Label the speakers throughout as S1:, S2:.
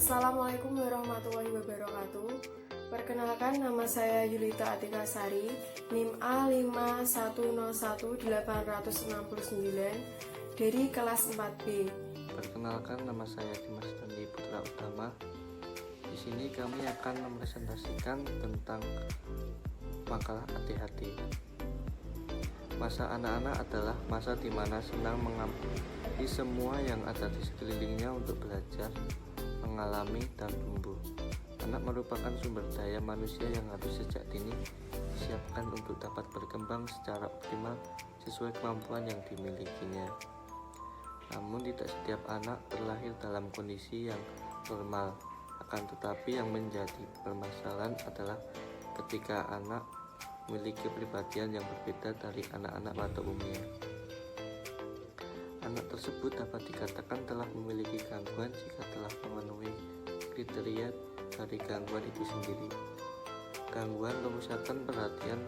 S1: Assalamualaikum warahmatullahi wabarakatuh. Perkenalkan, nama saya Yulita Atika Sari, NIM A5101869 dari kelas 4B.
S2: Perkenalkan, nama saya Dimas Dandi Putra Utama. Di sini kami akan mempresentasikan tentang makalah ADHD. Masa anak-anak adalah masa di mana senang mengamati semua yang ada di sekelilingnya untuk belajar, mengalami, dan tumbuh. Anak merupakan sumber daya manusia yang harus sejak dini disiapkan untuk dapat berkembang secara optimal sesuai kemampuan yang dimilikinya. Namun tidak setiap anak terlahir dalam kondisi yang normal. Akan tetapi yang menjadi permasalahan adalah ketika anak memiliki kepribadian yang berbeda dari anak-anak pada umumnya. Anak tersebut dapat dikatakan telah memiliki gangguan jika telah memenuhi kriteria dari gangguan itu sendiri. Gangguan pemusatan perhatian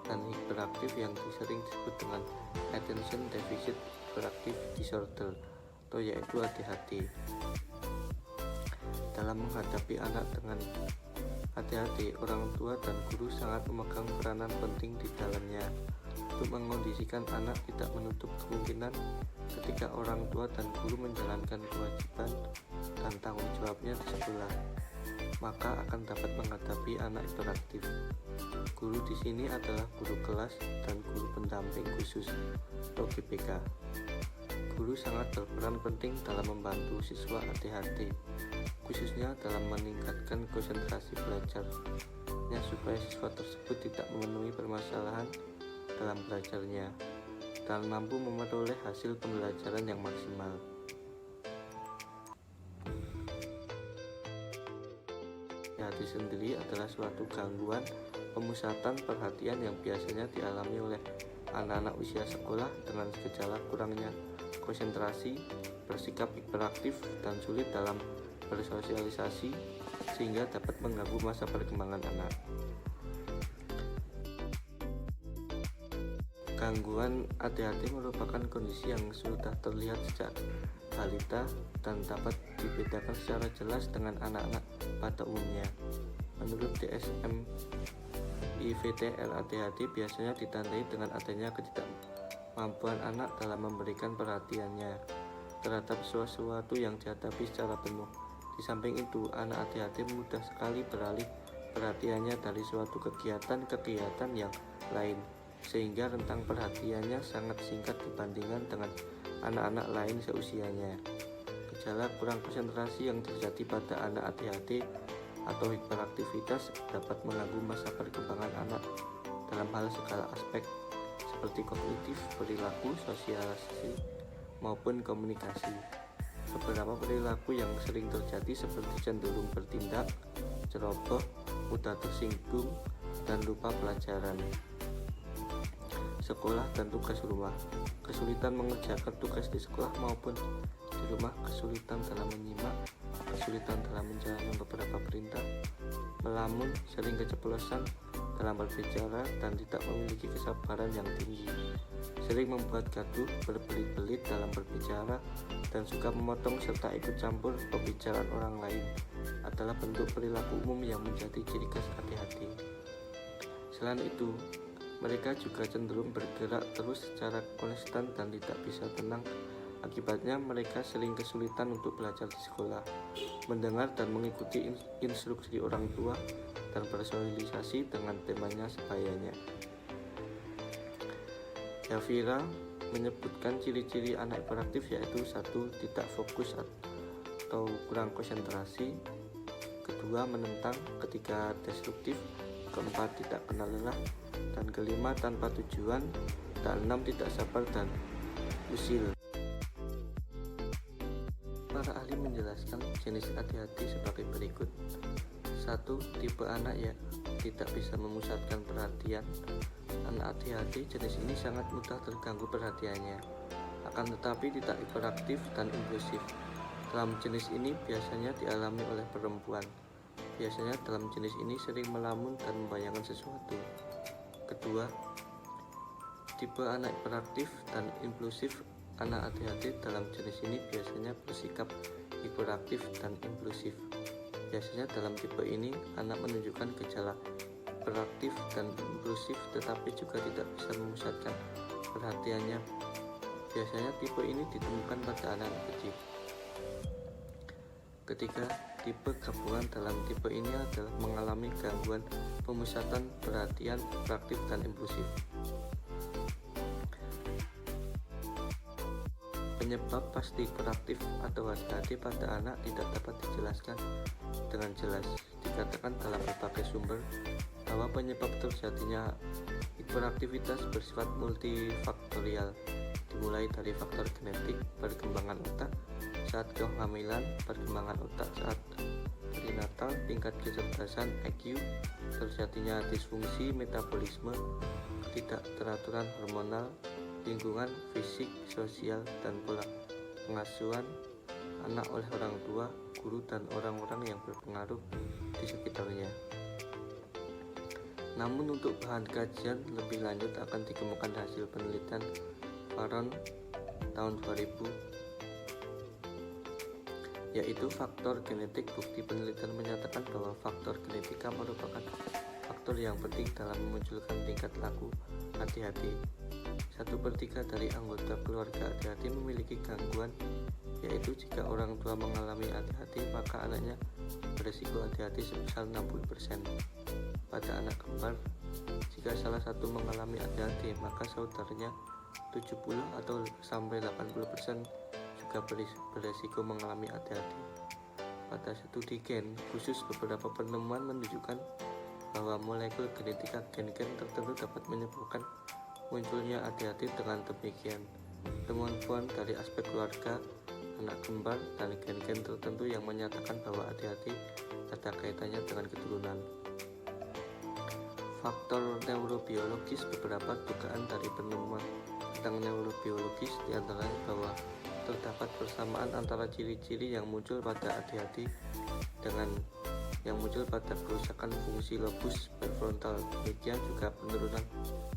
S2: dan hiperaktif yang sering disebut dengan Attention Deficit Hyperactive Disorder atau yaitu ADHD. Dalam menghadapi anak dengan ADHD, orang tua dan guru sangat memegang peranan penting di dalamnya untuk mengondisikan anak tidak menutup kemungkinan ketika orang tua dan guru menjalankan kewajiban dan tanggung jawabnya di sekolah, maka akan dapat menghadapi anak hiperaktif. Guru di sini adalah guru kelas dan guru pendamping khusus atau GPK. Guru sangat berperan penting dalam membantu siswa ADHD, khususnya dalam meningkatkan konsentrasi belajarnya supaya siswa tersebut tidak memenuhi permasalahan dalam belajarnya dan mampu memperoleh hasil pembelajaran yang maksimal. ADHD sendiri adalah suatu gangguan pemusatan perhatian yang biasanya dialami oleh anak-anak usia sekolah dengan gejala kurangnya konsentrasi, bersikap hiperaktif, dan sulit dalam bersosialisasi sehingga dapat mengganggu masa perkembangan anak. Gangguan ADHD merupakan kondisi yang sudah terlihat sejak balita dan dapat dibedakan secara jelas dengan anak-anak pada umumnya. Menurut DSM-IV-TR, ADHD biasanya ditandai dengan adanya ketidakmampuan anak dalam memberikan perhatiannya terhadap sesuatu yang dihadapi secara penuh. Di samping itu, anak ADHD mudah sekali beralih perhatiannya dari suatu kegiatan yang lain, sehingga rentang perhatiannya sangat singkat dibandingkan dengan anak-anak lain seusianya. Gejala kurang konsentrasi yang terjadi pada anak ADHD atau hiperaktivitas dapat mengganggu masa perkembangan anak dalam hal segala aspek seperti kognitif, perilaku, sosialisasi, maupun komunikasi. Beberapa perilaku yang sering terjadi seperti cenderung bertindak, ceroboh, mudah tersinggung, dan lupa pelajaran. Sekolah dan tugas rumah. Kesulitan mengerjakan tugas di sekolah maupun di rumah, kesulitan dalam menyimak, kesulitan dalam menjalankan beberapa perintah, melamun, sering keceplosan dalam berbicara, dan tidak memiliki kesabaran yang tinggi, sering membuat gaduh, berbelit-belit dalam berbicara, dan suka memotong serta ikut campur pembicaraan orang lain adalah bentuk perilaku umum yang menjadi ciri khas ADHD. Selain itu, mereka juga cenderung bergerak terus secara konstan dan tidak bisa tenang. Akibatnya mereka sering kesulitan untuk belajar di sekolah, mendengar dan mengikuti instruksi orang tua, dan bersosialisasi dengan temannya sebayanya. Yavira menyebutkan ciri-ciri anak hiperaktif yaitu 1. Tidak fokus atau kurang konsentrasi, 2. Menentang, 3. Destruktif, 4. Tidak kenal lelah, dan 5. Tanpa tujuan, dan 6. Tidak sabar dan usil. Para ahli menjelaskan jenis ADHD sebagai berikut. 1. Tipe anak yang tidak bisa memusatkan perhatian. Anak ADHD jenis ini sangat mudah terganggu perhatiannya, akan tetapi tidak hiperaktif dan impulsif. Dalam jenis ini biasanya dialami oleh perempuan. Biasanya dalam jenis ini sering melamun dan membayangkan sesuatu. Kedua, tipe anak hiperaktif dan impulsif. Anak ADHD dalam jenis ini biasanya bersikap hiperaktif, dan impulsif. Biasanya dalam tipe ini anak menunjukkan gejala hiperaktif dan impulsif tetapi juga tidak bisa memusatkan perhatiannya. Biasanya tipe ini ditemukan pada anak kecil. Ketiga, tipe gabungan dalam tipe ini adalah mengalami gangguan pemusatan perhatian, hiperaktif, dan impulsif. Penyebab pasti hiperaktif atau ADHD pada anak tidak dapat dijelaskan dengan jelas. Dikatakan dalam berbagai sumber bahwa penyebab terjadinya hiperaktivitas bersifat multifaktorial, dimulai dari faktor genetik, perkembangan otak saat kehamilan, perkembangan otak saat perinatal, tingkat kecerdasan IQ, terjadinya disfungsi metabolisme, ketidakteraturan hormonal, lingkungan fisik, sosial, dan pola pengasuhan anak oleh orang tua, guru, dan orang-orang yang berpengaruh di sekitarnya. Namun untuk bahan kajian lebih lanjut akan dikemukakan hasil penelitian Varon tahun 2000, yaitu faktor genetik. Bukti penelitian menyatakan bahwa faktor genetika merupakan faktor yang penting dalam memunculkan tingkat laku ADHD. 1/3 dari anggota keluarga ADHD memiliki gangguan, yaitu jika orang tua mengalami ADHD maka anaknya beresiko ADHD sebesar 60%. Pada anak kembar, jika salah satu mengalami ADHD maka saudaranya 70 atau sampai 80% juga beresiko mengalami ADHD. Pada studi gen khusus, beberapa penemuan menunjukkan bahwa molekul genetika gen-gen tertentu dapat menyebabkan munculnya ADHD. Dengan demikian, temuan dari aspek keluarga, anak kembar, dan gen-gen tertentu yang menyatakan bahwa ADHD ada kaitannya dengan keturunan. Faktor neurobiologis. Beberapa dugaan dari penemuan tentang neurobiologis diantaranya bahwa terdapat persamaan antara ciri-ciri yang muncul pada ADHD dengan yang muncul pada kerusakan fungsi lobus prefrontal. Demikian juga penurunan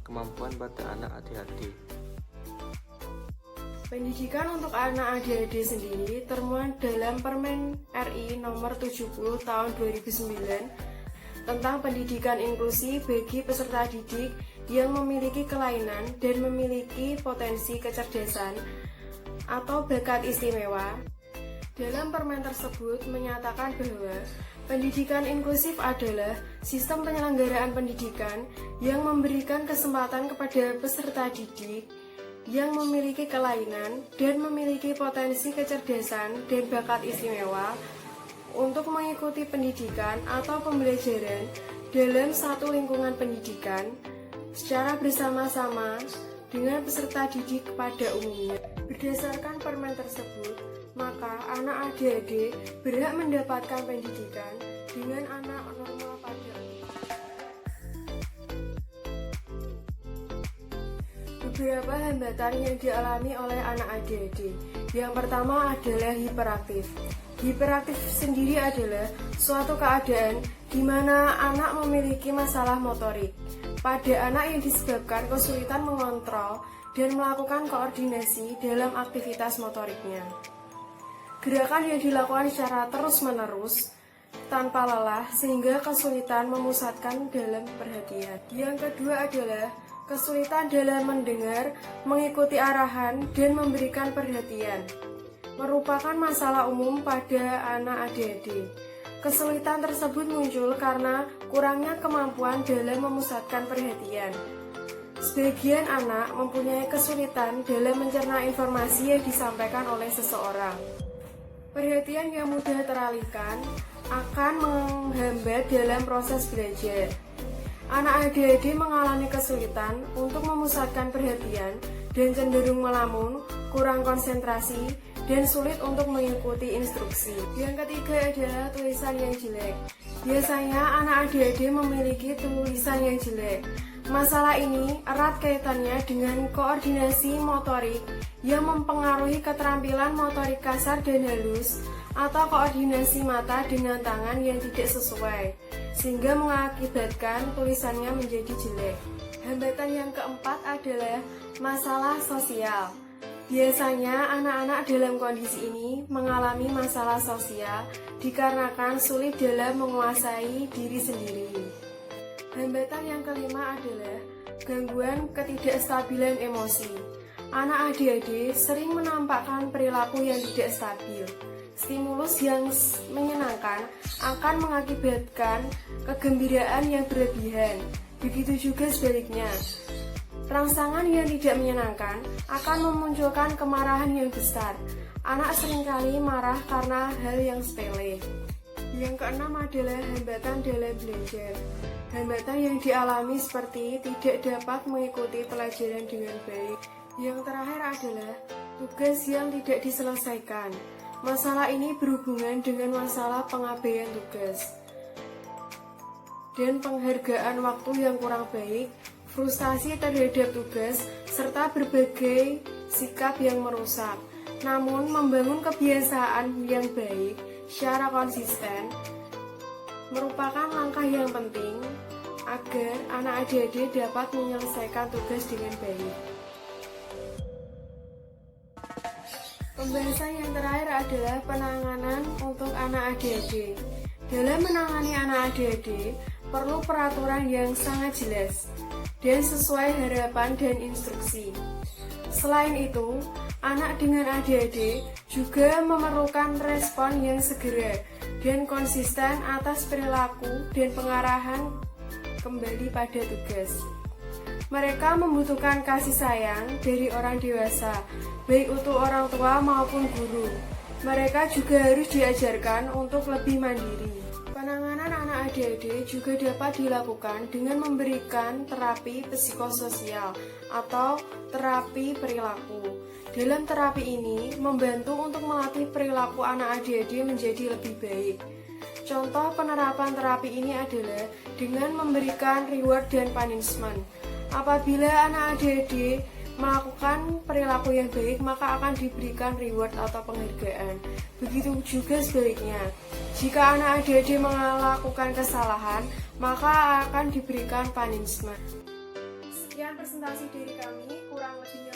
S2: kemampuan pada anak ADHD.
S1: Pendidikan untuk anak ADHD sendiri termuat dalam Permen RI nomor 70 tahun 2009 tentang pendidikan inklusi bagi peserta didik yang memiliki kelainan dan memiliki potensi kecerdasan atau bakat istimewa. Dalam permen tersebut menyatakan bahwa pendidikan inklusif adalah sistem penyelenggaraan pendidikan yang memberikan kesempatan kepada peserta didik yang memiliki kelainan dan memiliki potensi kecerdasan dan bakat istimewa untuk mengikuti pendidikan atau pembelajaran dalam satu lingkungan pendidikan secara bersama-sama dengan peserta didik pada umumnya. Berdasarkan permen tersebut, maka anak ADHD berhak mendapatkan pendidikan dengan anak normal pada umumnya. Beberapa hambatan yang dialami oleh anak ADHD. Yang pertama adalah hiperaktif. Hiperaktif sendiri adalah suatu keadaan di mana anak memiliki masalah motorik. Pada anak yang disebabkan kesulitan mengontrol dan melakukan koordinasi dalam aktivitas motoriknya. Gerakan yang dilakukan secara terus-menerus tanpa lelah sehingga kesulitan memusatkan dalam perhatian. Yang kedua adalah kesulitan dalam mendengar, mengikuti arahan, dan memberikan perhatian. Merupakan masalah umum pada anak ADHD. Kesulitan tersebut muncul karena kurangnya kemampuan dalam memusatkan perhatian. Sebagian anak mempunyai kesulitan dalam mencerna informasi yang disampaikan oleh seseorang. Perhatian yang mudah teralihkan akan menghambat dalam proses belajar. Anak ADHD mengalami kesulitan untuk memusatkan perhatian dan cenderung melamun, kurang konsentrasi, dan sulit untuk mengikuti instruksi. Yang ketiga adalah tulisan yang jelek. Biasanya anak ADHD memiliki tulisan yang jelek. Masalah ini erat kaitannya dengan koordinasi motorik yang mempengaruhi keterampilan motorik kasar dan halus atau koordinasi mata dengan tangan yang tidak sesuai, sehingga mengakibatkan tulisannya menjadi jelek. Hambatan yang keempat adalah masalah sosial. Biasanya anak-anak dalam kondisi ini mengalami masalah sosial dikarenakan sulit dalam menguasai diri sendiri. Hambatan yang kelima adalah gangguan ketidakstabilan emosi. Anak ADHD sering menampakkan perilaku yang tidak stabil. Stimulus yang menyenangkan akan mengakibatkan kegembiraan yang berlebihan. Begitu juga sebaliknya. Rangsangan yang tidak menyenangkan akan memunculkan kemarahan yang besar. Anak seringkali marah karena hal yang sepele. Yang keenam adalah hambatan dalam belajar. Hambatan yang dialami seperti tidak dapat mengikuti pelajaran dengan baik. Yang terakhir adalah tugas yang tidak diselesaikan. Masalah ini berhubungan dengan masalah pengabaian tugas dan penghargaan waktu yang kurang baik, frustasi terhadap tugas, serta berbagai sikap yang merusak. Namun, membangun kebiasaan yang baik secara konsisten merupakan langkah yang penting agar anak ADHD dapat menyelesaikan tugas dengan baik. Pembahasan yang terakhir adalah penanganan untuk anak ADHD. Dalam menangani anak ADHD, perlu peraturan yang sangat jelas dan sesuai harapan dan instruksi. Selain itu, anak dengan ADHD juga memerlukan respon yang segera dan konsisten atas perilaku dan pengarahan kembali pada tugas. Mereka membutuhkan kasih sayang dari orang dewasa, baik untuk orang tua maupun guru. Mereka juga harus diajarkan untuk lebih mandiri. Penanganan anak ADHD juga dapat dilakukan dengan memberikan terapi psikososial atau terapi perilaku. Dalam terapi ini membantu untuk melatih perilaku anak ADHD menjadi lebih baik. Contoh penerapan terapi ini adalah dengan memberikan reward dan punishment. Apabila anak ADHD melakukan perilaku yang baik, maka akan diberikan reward atau penghargaan. Begitu juga sebaliknya. Jika anak ADHD melakukan kesalahan, maka akan diberikan punishment. Sekian presentasi dari kami, kurang lebihnya